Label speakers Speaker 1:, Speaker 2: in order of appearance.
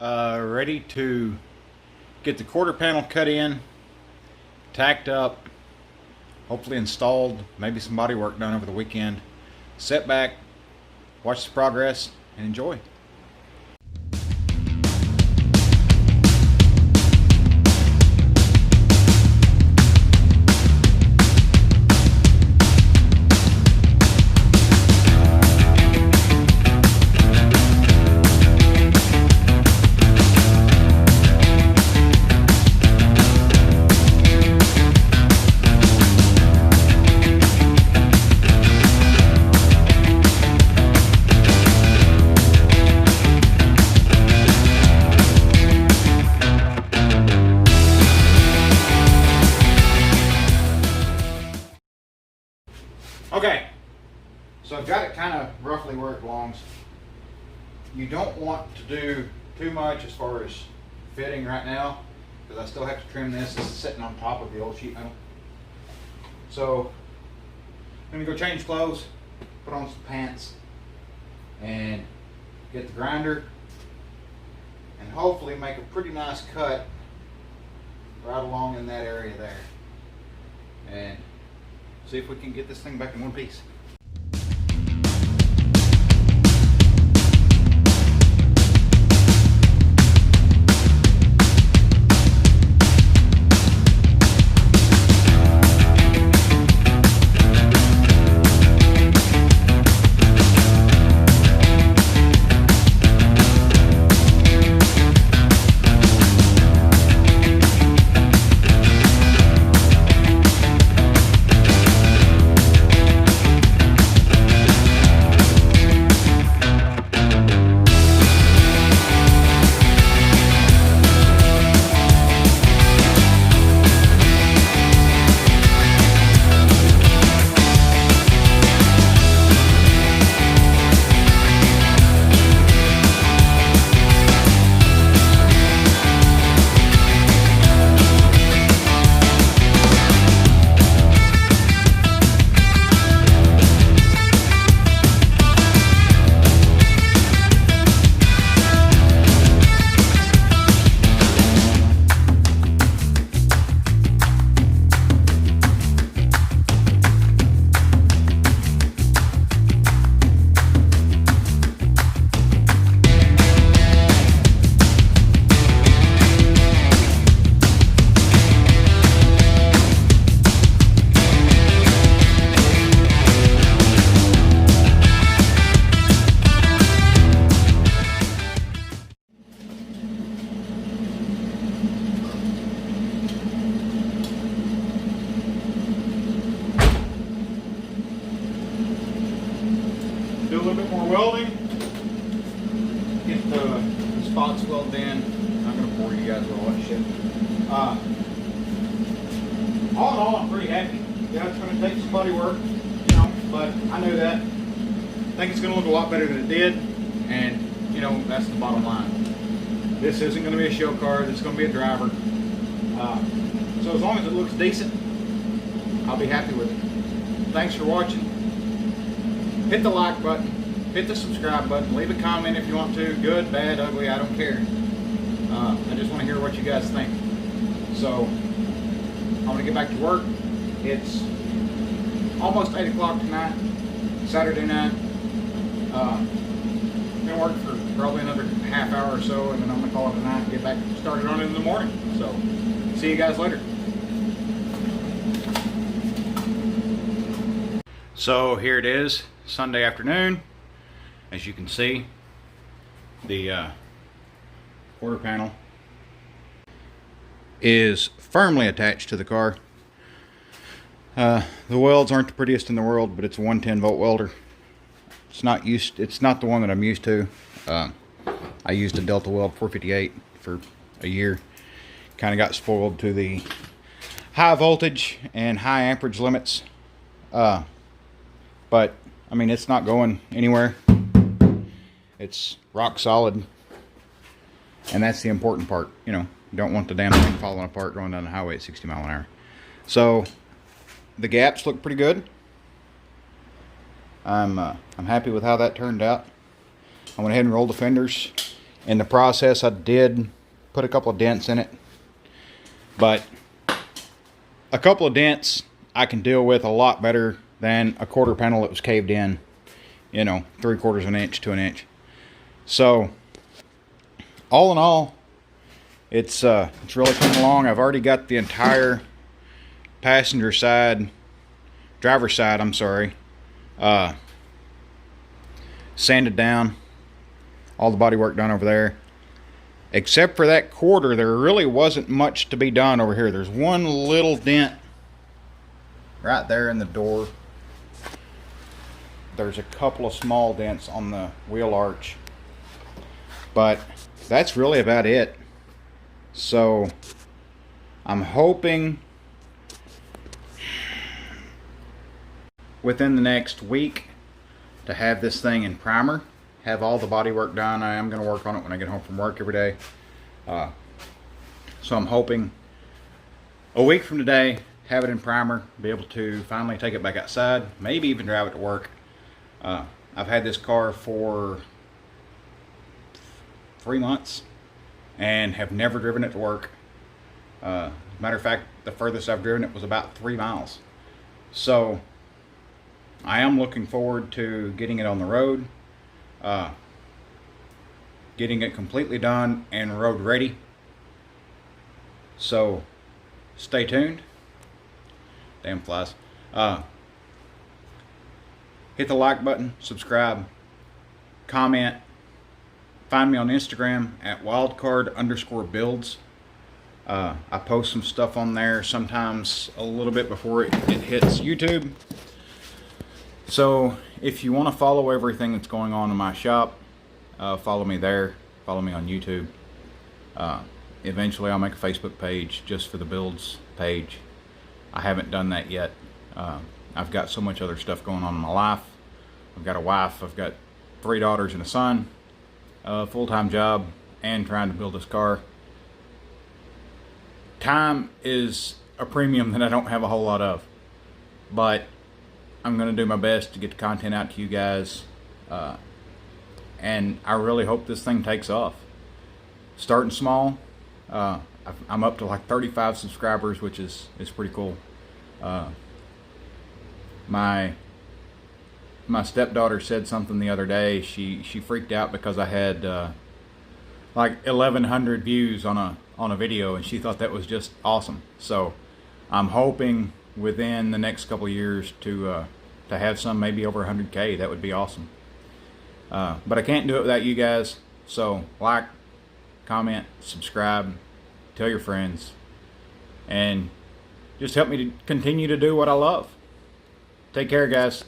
Speaker 1: Ready to get the quarter panel cut in, tacked up, hopefully installed, maybe some body work done over the weekend. Sit back, watch the progress, and enjoy. Okay, so I've got it kind of roughly where it belongs. You don't want to do too much as far as fitting right now, because I still have to trim this. This is sitting on top of the old sheet metal. So I'm gonna go change clothes, put on some pants, and get the grinder, and hopefully make a pretty nice cut right along in that area there. And see if we can get this thing back in one piece. Do a little bit more welding, get the spots welded in. I'm not going to bore you guys with all that shit. All in all, I'm pretty happy. Yeah, it's going to take some body work, you know, but I knew that. I think it's going to look a lot better than it did, and, you know, that's the bottom line. This isn't going to be a show car, this is going to be a driver. So as long as it looks decent, I'll be happy with it. Thanks for watching. Hit the like button, hit the subscribe button, leave a comment if you want to, good, bad, ugly, I don't care. I just want to hear what you guys think. So, I'm going to get back to work. It's almost 8 o'clock tonight, Saturday night. I'm going to work for probably another half hour or so, and then I'm going to call it a night and get back started on it in the morning. So, see you guys later. So here it is, Sunday afternoon. As you can see, the quarter panel is firmly attached to the car. The welds aren't the prettiest in the world, but it's a 110-volt welder. It's not the one that I'm used to. I used a Delta Weld 458 for a year. Kind of got spoiled to the high voltage and high amperage limits. But I mean, it's not going anywhere. It's rock solid, and that's the important part. You know, you don't want the damn thing falling apart going down the highway at 60 miles an hour. So the gaps look pretty good. I'm happy with how that turned out. I went ahead and rolled the fenders In the process, I did put a couple of dents in it, but a couple of dents I can deal with a lot better than a quarter panel that was caved in, you know, 3/4 of an inch to an inch. So all in all, it's really coming along. I've already got the entire passenger side, driver's side, I'm sorry, sanded down. All the body work done over there. Except for that quarter, there really wasn't much to be done over here. There's one little dent right there in the door. There's a couple of small dents on the wheel arch. But that's really about it. So I'm hoping within the next week to have this thing in primer, have all the body work done. I am going to work on it when I get home from work every day. So I'm hoping a week from today, have it in primer, be able to finally take it back outside, maybe even drive it to work. I've had this car for 3 months and have never driven it to work. Matter of fact, the furthest I've driven it was about 3 miles. So I am looking forward to getting it on the road, getting it completely done and road ready. So stay tuned. Damn flies. Hit the like button, subscribe, comment. Find me on Instagram at wildcard_builds. I post some stuff on there sometimes a little bit before it hits YouTube. So if you want to follow everything that's going on in my shop, follow me there. Follow me on YouTube. Eventually I'll make a Facebook page just for the builds page. I haven't done that yet. I've got so much other stuff going on in my life. I've got a wife, I've got 3 daughters and a son, a full-time job, and trying to build this car. Time is a premium that I don't have a whole lot of, but I'm going to do my best to get the content out to you guys, and I really hope this thing takes off. Starting small, I'm up to like 35 subscribers, which is pretty cool. My stepdaughter said something the other day. She freaked out because I had like 1,100 views on a video, and she thought that was just awesome. So I'm hoping within the next couple of years to have some maybe over 100K. That would be awesome. But I can't do it without you guys. So like, comment, subscribe, tell your friends, and just help me to continue to do what I love. Take care, guys.